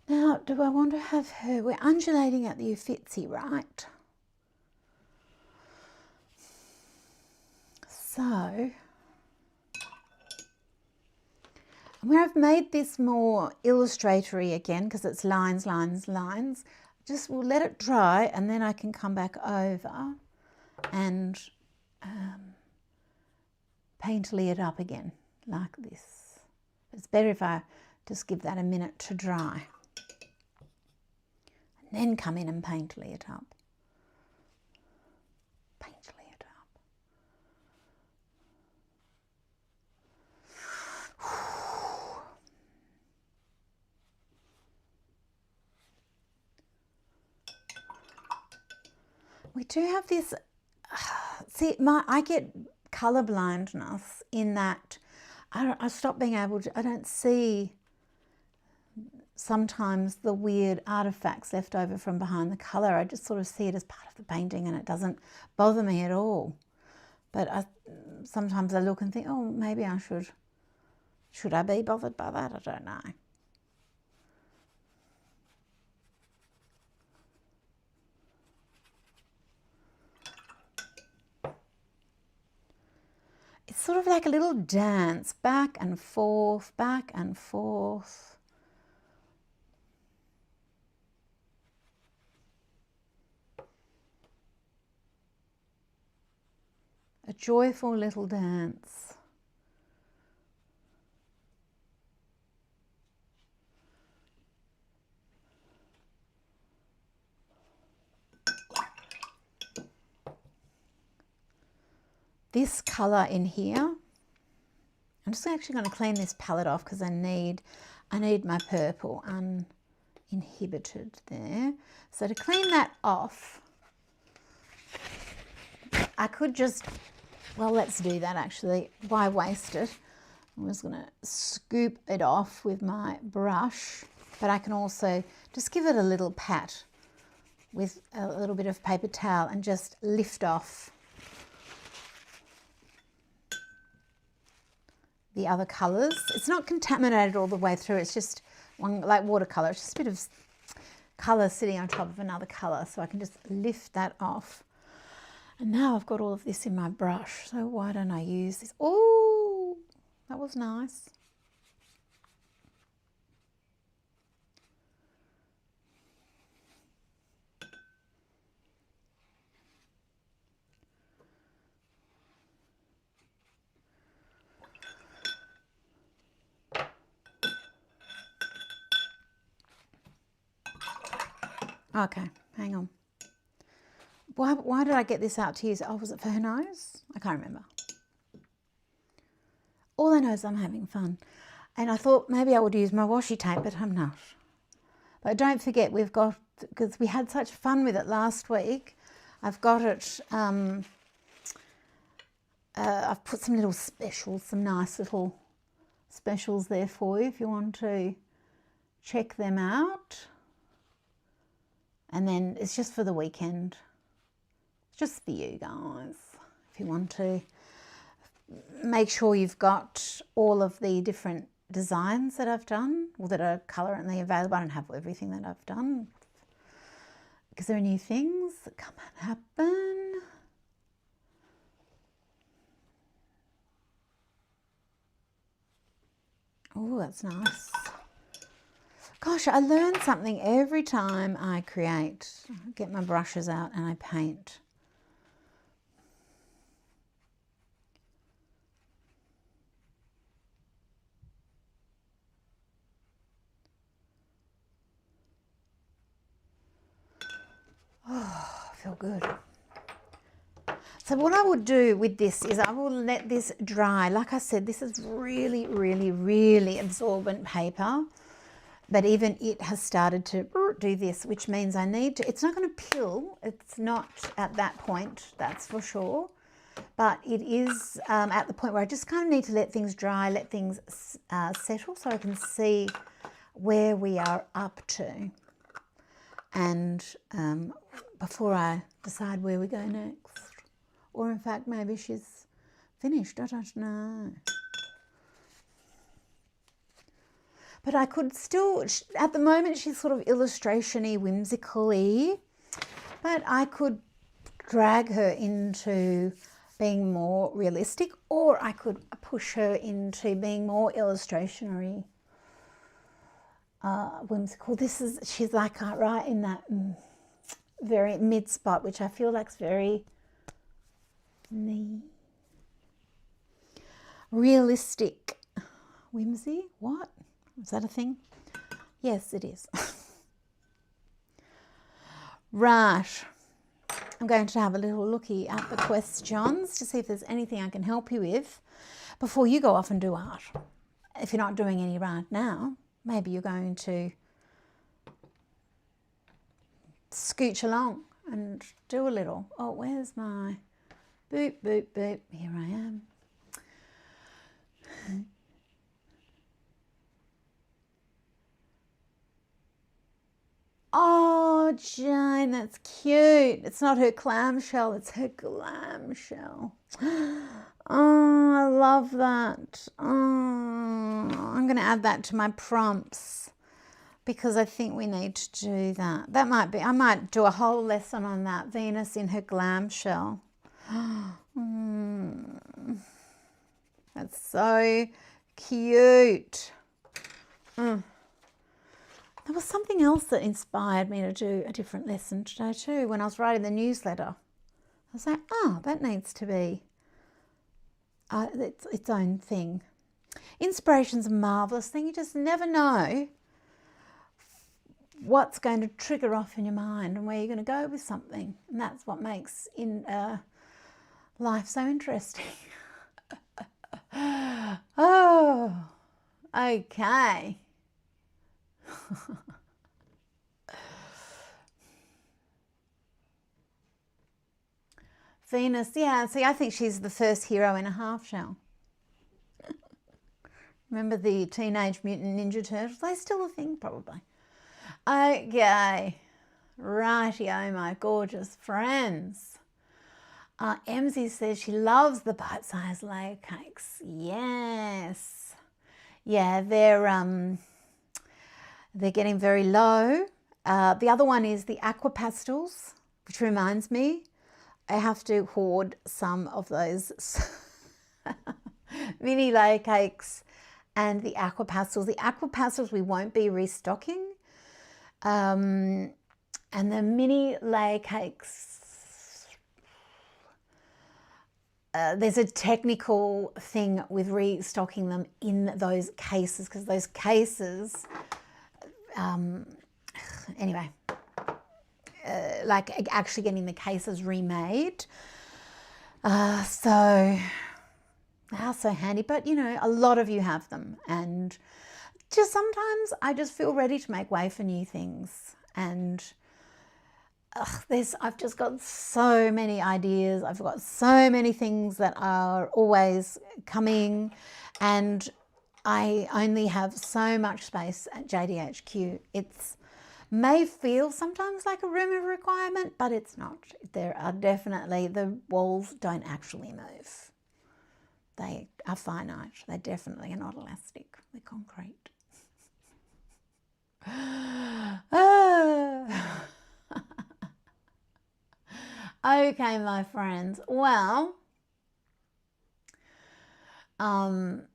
Now, do I want to have her? We're undulating at the Uffizi, right? So, where I've made this more illustratory again, because it's lines, lines, lines, just we'll let it dry, and then I can come back over and painterly it up again, like this. It's better if I just give that a minute to dry, and then come in and painterly it up. Painterly it up. We do have this, see, I get colour blindness in that I stop being able to, I don't see sometimes the weird artifacts left over from behind the colour, I just sort of see it as part of the painting and it doesn't bother me at all. But sometimes I look and think, oh, maybe I should I be bothered by that? I don't know. It's sort of like a little dance, back and forth, back and forth. A joyful little dance. This colour in here, I'm just actually going to clean this palette off because I need my purple uninhibited there. So to clean that off, I could just, well, let's do that actually. Why waste it? I'm just going to scoop it off with my brush, but I can also just give it a little pat with a little bit of paper towel and just lift off the other colours. It's not contaminated all the way through, it's just one, like watercolour, it's just a bit of colour sitting on top of another colour, so I can just lift that off. And now I've got all of this in my brush, so why don't I use this? Oh, that was nice. Okay, hang on. Why did I get this out to use? Oh, was it for her nose? I can't remember. All I know is I'm having fun. And I thought maybe I would use my washi tape, but I'm not. But don't forget, we've got, because we had such fun with it last week, I've got it, I've put some little specials, some nice little specials there for you if you want to check them out. And then it's just for the weekend. It's just for you guys. If you want to make sure you've got all of the different designs that I've done, or that are currently available. I don't have everything that I've done, because there are new things that come and happen. Oh, that's nice. Gosh, I learn something every time I create. I get my brushes out and I paint. Oh, I feel good. So what I would do with this is I will let this dry. Like I said, this is really, really, really absorbent paper. But even it has started to do this, which means I need to, it's not going to pill, it's not at that point, that's for sure. But it is at the point where I just kind of need to let things dry, let things settle, so I can see where we are up to. And before I decide where we go next. Or in fact, maybe she's finished, I don't know. But I could still, at the moment she's sort of illustration-y, whimsical-y, but I could drag her into being more realistic, or I could push her into being more illustration-y, whimsical. She's like right in that very mid spot, which I feel like is very realistic. Whimsy, what? Is that a thing? Yes, it is. Right. I'm going to have a little looky at the questions to see if there's anything I can help you with before you go off and do art. If you're not doing any right now, maybe you're going to scooch along and do a little. Oh, where's my boop, boop, boop? Here I am. Oh, Jane, that's cute. It's not her clamshell, it's her glam shell. Oh, I love that. Oh, I'm going to add that to my prompts because I think we need to do that. That might be, I might do a whole lesson on that, Venus in her glam shell. That's so cute. There was something else that inspired me to do a different lesson today too. When I was writing the newsletter, I was like, oh, that needs to be its own thing. Inspiration's a marvellous thing. You just never know what's going to trigger off in your mind and where you're going to go with something. And that's what makes life so interesting. Oh, okay. Venus, yeah, see, I think she's the first hero in a half shell. Remember the Teenage Mutant Ninja Turtles? They're still a thing, probably. Okay, rightio, my gorgeous friends. Emsie says she loves the bite-sized layer cakes. Yes. Yeah, they're getting very low. The other one is the aqua pastels, which reminds me, I have to hoard some of those mini layer cakes and the aqua pastels. The aqua pastels we won't be restocking. And the mini layer cakes, there's a technical thing with restocking them in those cases because those cases, anyway, like actually getting the cases remade. So they are so handy, but you know, a lot of you have them, and just sometimes I just feel ready to make way for new things. And I've just got so many ideas. I've got so many things that are always coming, and I only have so much space at JDHQ. It's may feel sometimes like a room of requirement, but it's not. There are definitely, the walls don't actually move. They are finite. They definitely are not elastic. They're concrete. Okay, my friends. Well, I'm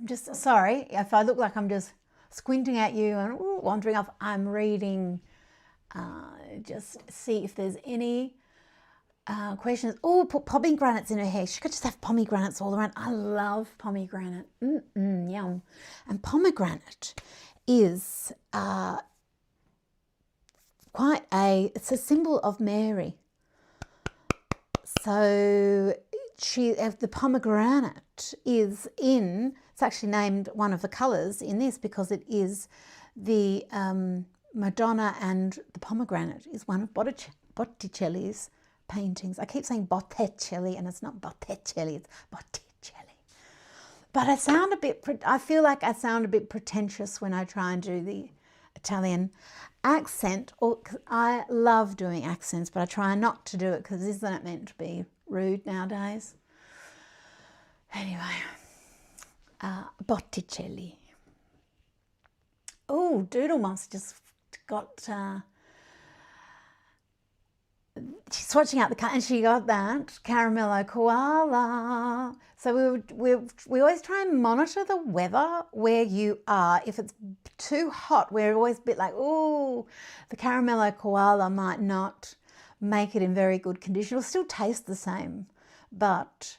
just sorry if I look like I'm just squinting at you and wandering off. I'm reading, just see if there's any questions. Oh, put pomegranates in her hair. She could just have pomegranates all around. I love pomegranate. Yum. And pomegranate is it's a symbol of Mary. So the pomegranate is it's actually named one of the colours in this because it is the Madonna, and the pomegranate is one of Botticelli's paintings. I keep saying Botticelli and it's not Botticelli, it's Botticelli. But I feel like I sound a bit pretentious when I try and do the Italian accent. I love doing accents, but I try not to do it because isn't it meant to be rude nowadays? Anyway, Botticelli. Oh, Doodle Moss just got, she's swatching out the cut and she got that Caramello Koala. So we always try and monitor the weather where you are. If it's too hot, we're always a bit like, oh, the Caramello Koala might not make it in very good condition. It'll still taste the same, but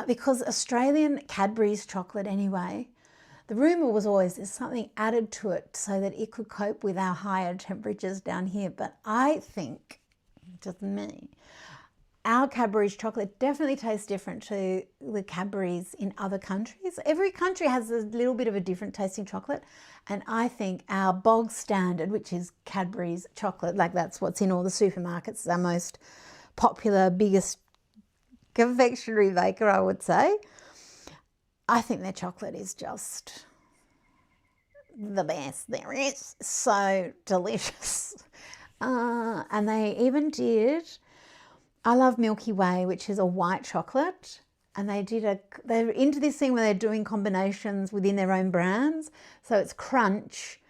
because Australian Cadbury's chocolate anyway, the rumour was always there's something added to it so that it could cope with our higher temperatures down here. But I think, just me, our Cadbury's chocolate definitely tastes different to the Cadbury's in other countries. Every country has a little bit of a different tasting chocolate. And I think our bog standard, which is Cadbury's chocolate, like that's what's in all the supermarkets, our most popular, biggest confectionery maker, I would say. I think their chocolate is just the best there is. So delicious. And they even did, I love Milky Way, which is a white chocolate. And they're into this thing where they're doing combinations within their own brands. So it's crunch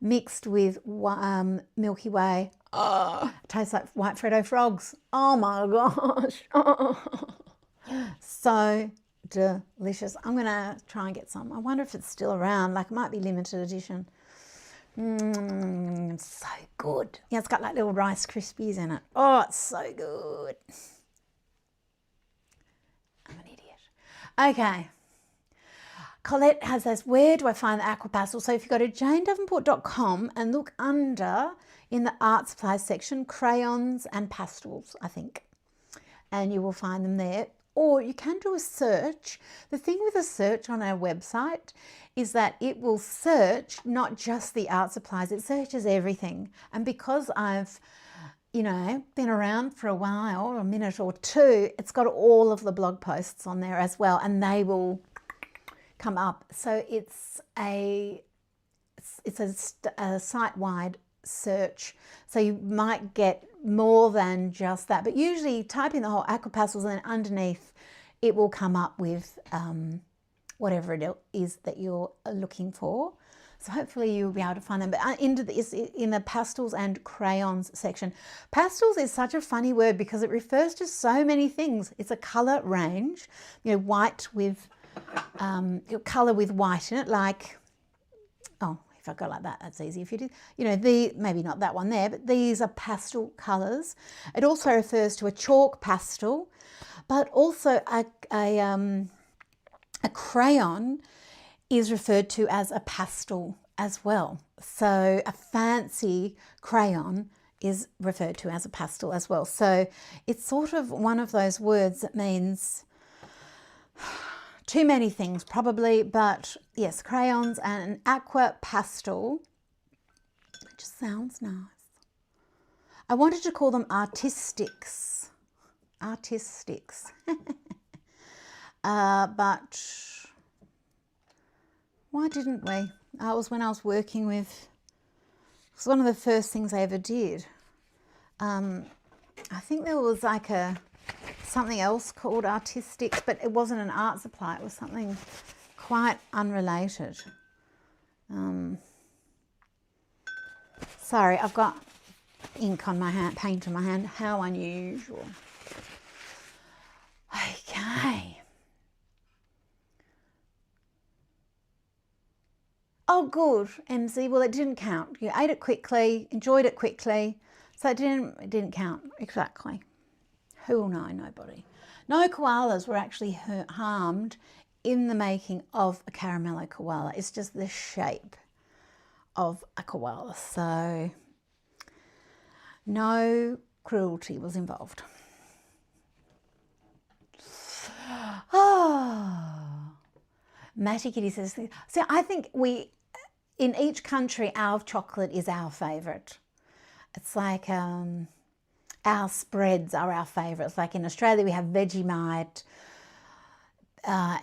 mixed with Milky Way. Oh, it tastes like white Freddo frogs. Oh my gosh. Oh. So delicious. I'm going to try and get some. I wonder if it's still around. Like, it might be limited edition. So good. Yeah, it's got like little Rice Krispies in it. Oh, it's so good. I'm an idiot. Okay. Colette has this, where do I find the aqua pastel? So if you go to janedavenport.com and look under in the art supplies section, crayons and pastels, I think, and you will find them there. Or you can do a search. The thing with a search on our website is that it will search not just the art supplies, it searches everything. And because I've, you know, been around for a while, a minute or two, it's got all of the blog posts on there as well, and they will come up. So it's a site-wide search. So you might get more than just that, but usually type in the whole aqua pastels and then underneath it will come up with whatever it is that you're looking for. So hopefully you'll be able to find them. But in the pastels and crayons section. Pastels is such a funny word because it refers to so many things. It's a colour range, you know, white with colour with white in it, like, oh, if I go like that, that's easy. If you do, you know, maybe not that one there, but these are pastel colours. It also refers to a chalk pastel, but also a crayon is referred to as a pastel as well. So a fancy crayon is referred to as a pastel as well. So it's sort of one of those words that means too many things probably, but yes, crayons and an aqua pastel. It just sounds nice. I wanted to call them artistics. Artistics. But why didn't we? It was when I was working with, it was one of the first things I ever did. I think there was like something else called artistics, but it wasn't an art supply, it was something quite unrelated. Sorry, I've got ink on my hand, paint on my hand, how unusual. Okay. Oh good, MC, well it didn't count. You ate it quickly, enjoyed it quickly, so it didn't count, exactly. Who will know? Nobody. No koalas were actually harmed in the making of a caramello koala. It's just the shape of a koala. So no cruelty was involved. Oh, Matty Kitty says, so I think in each country, our chocolate is our favourite. It's like, our spreads are our favourites. Like in Australia, we have Vegemite.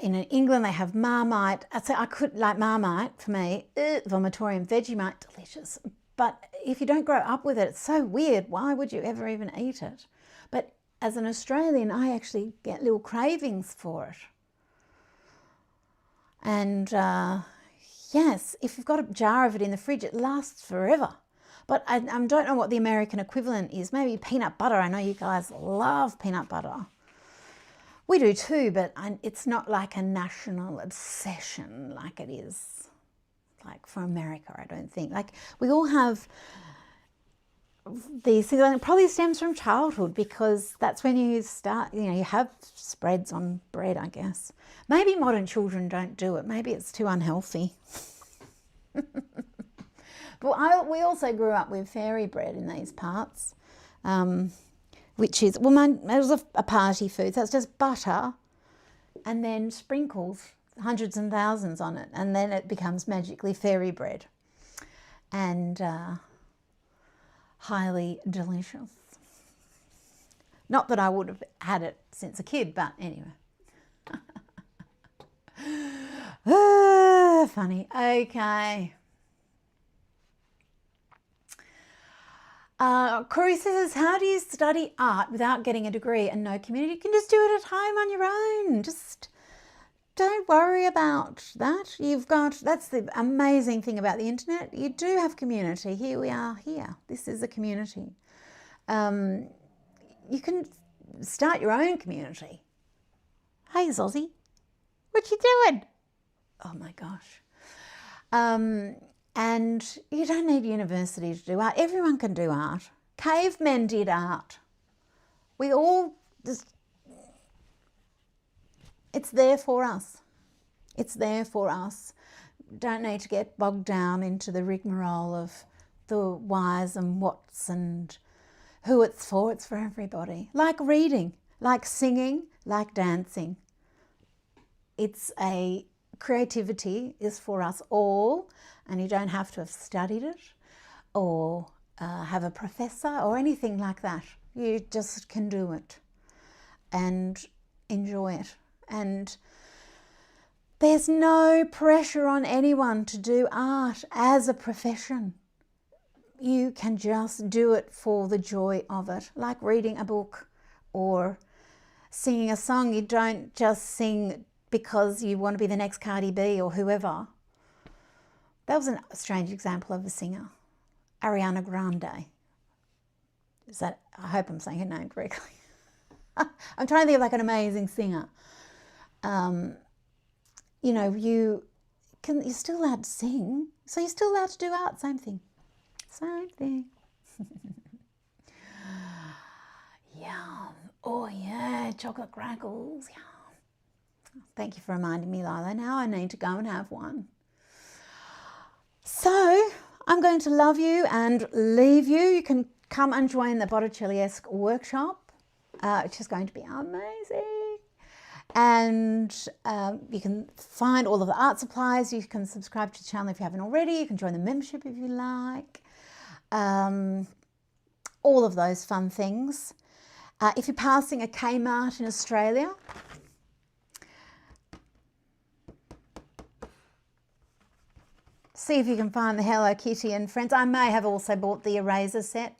In England, they have Marmite. So I could, like Marmite, for me, vomitorium, Vegemite, delicious. But if you don't grow up with it, it's so weird. Why would you ever even eat it? But as an Australian, I actually get little cravings for it. And yes, if you've got a jar of it in the fridge, it lasts forever. But I don't know what the American equivalent is. Maybe peanut butter. I know you guys love peanut butter. We do too, but it's not like a national obsession like it is like for America, I don't think. Like we all have these things, and it probably stems from childhood because that's when you start, you know, you have spreads on bread, I guess. Maybe modern children don't do it. Maybe it's too unhealthy. But we also grew up with fairy bread in these parts, which is, well, it was a party food, so it's just butter and then sprinkles, hundreds and thousands on it, and then it becomes magically fairy bread and highly delicious. Not that I would have had it since a kid, but anyway. funny. Okay. Corey says, how do you study art without getting a degree and no community? You can just do it at home on your own. Just don't worry about that. That's the amazing thing about the internet. You do have community. Here we are here. This is a community. You can start your own community. Hey, Zozzy, what you doing? Oh my gosh. And you don't need university to do art. Everyone can do art. Cavemen did art. We all just, it's there for us. It's there for us. Don't need to get bogged down into the rigmarole of the whys and whats and who it's for. It's for everybody. Like reading, like singing, like dancing. It's a creativity is for us all, and you don't have to have studied it or have a professor or anything like that. You just can do it and enjoy it. And there's no pressure on anyone to do art as a profession. You can just do it for the joy of it, like reading a book or singing a song. You don't just sing because you want to be the next Cardi B or whoever. That was a strange example of a singer, Ariana Grande. I hope I'm saying her name correctly. I'm trying to think of like an amazing singer. You know, you're still allowed to sing, so you're still allowed to do art. Same thing. Same thing. Yum. Oh yeah, chocolate crackles. Yum. Thank you for reminding me, Lila. Now I need to go and have one. So I'm going to love you and leave you. You can come and join the Botticelliesque workshop, which is going to be amazing. And you can find all of the art supplies. You can subscribe to the channel if you haven't already. You can join the membership if you like. All of those fun things. If you're passing a Kmart in Australia, see if you can find the Hello Kitty and Friends. I may have also bought the eraser set.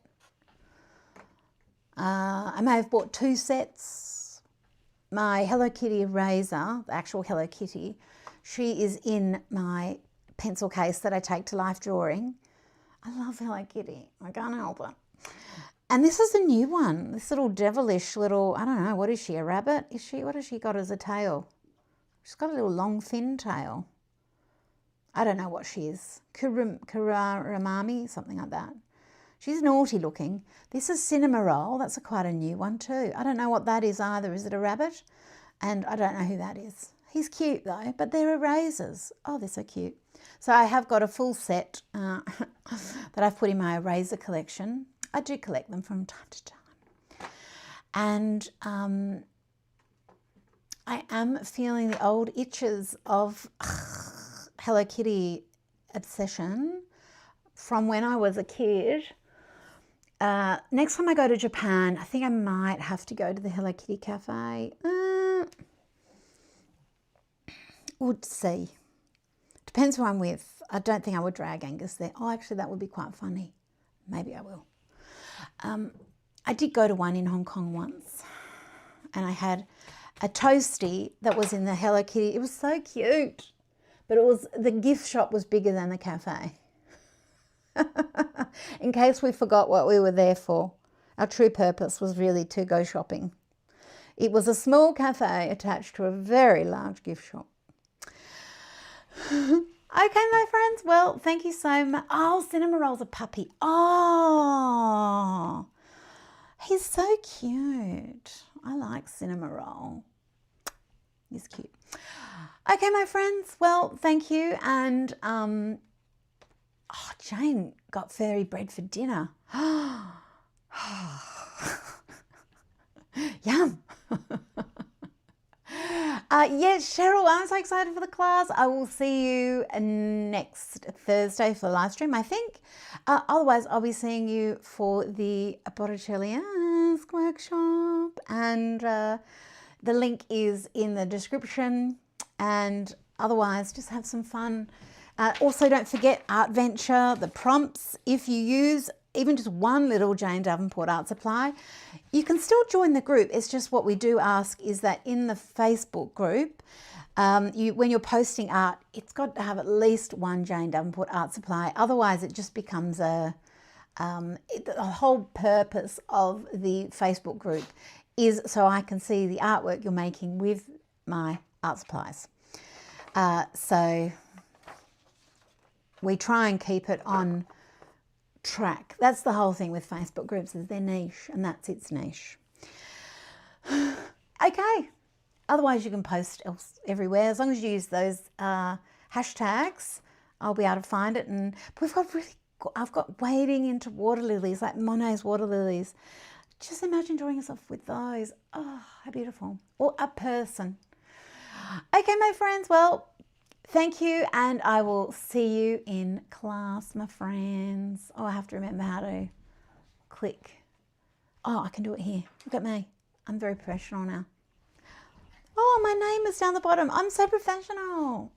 I may have bought 2 sets. My Hello Kitty eraser, the actual Hello Kitty, she is in my pencil case that I take to Life Drawing. I love Hello Kitty. I can't help it. And this is a new one. This little devilish little, I don't know, what is she, a rabbit? What has she got as a tail? She's got a little long thin tail. I don't know what she is. Kuramami, something like that. She's naughty looking. This is Cinema Roll. That's quite a new one too. I don't know what that is either. Is it a rabbit? And I don't know who that is. He's cute though, but they're erasers. Oh, they're so cute. So I have got a full set that I've put in my eraser collection. I do collect them from time to time. And I am feeling the old itches of Hello Kitty obsession from when I was a kid. Next time I go to Japan, I think I might have to go to the Hello Kitty cafe. We'll see. Depends who I'm with. I don't think I would drag Angus there. Oh, actually, that would be quite funny. Maybe I will. I did go to one in Hong Kong once, and I had a toasty that was in the Hello Kitty. It was so cute, but the gift shop was bigger than the cafe. In case we forgot what we were there for, our true purpose was really to go shopping. It was a small cafe attached to a very large gift shop. Okay, my friends. Well, thank you so much. Oh, Cinema Roll's a puppy. Oh, he's so cute. I like Cinema Roll. He's cute. Okay, my friends. Well, thank you. And Jane got fairy bread for dinner. Yum. Yes, Cheryl, I'm so excited for the class. I will see you next Thursday for the live stream, I think. Otherwise, I'll be seeing you for the Botticelliesque workshop. And the link is in the description. And otherwise, just have some fun. Also, don't forget ARTventure, the prompts. If you use even just one little Jane Davenport art supply, you can still join the group. It's just what we do ask is that in the Facebook group, when you're posting art, it's got to have at least one Jane Davenport art supply. Otherwise, it just becomes the whole purpose of the Facebook group is so I can see the artwork you're making with my art supplies. So we try and keep it on track. That's the whole thing with Facebook groups, is their niche, and that's its niche. Okay. Otherwise, you can post everywhere. As long as you use those hashtags, I'll be able to find it. And I've got wading into water lilies, like Monet's water lilies. Just imagine drawing yourself with those. Oh, how beautiful. Or a person. Okay, my friends. Well, thank you, and I will see you in class, my friends. Oh, I have to remember how to click. Oh, I can do it here. Look at me. I'm very professional now. Oh, my name is down the bottom. I'm so professional.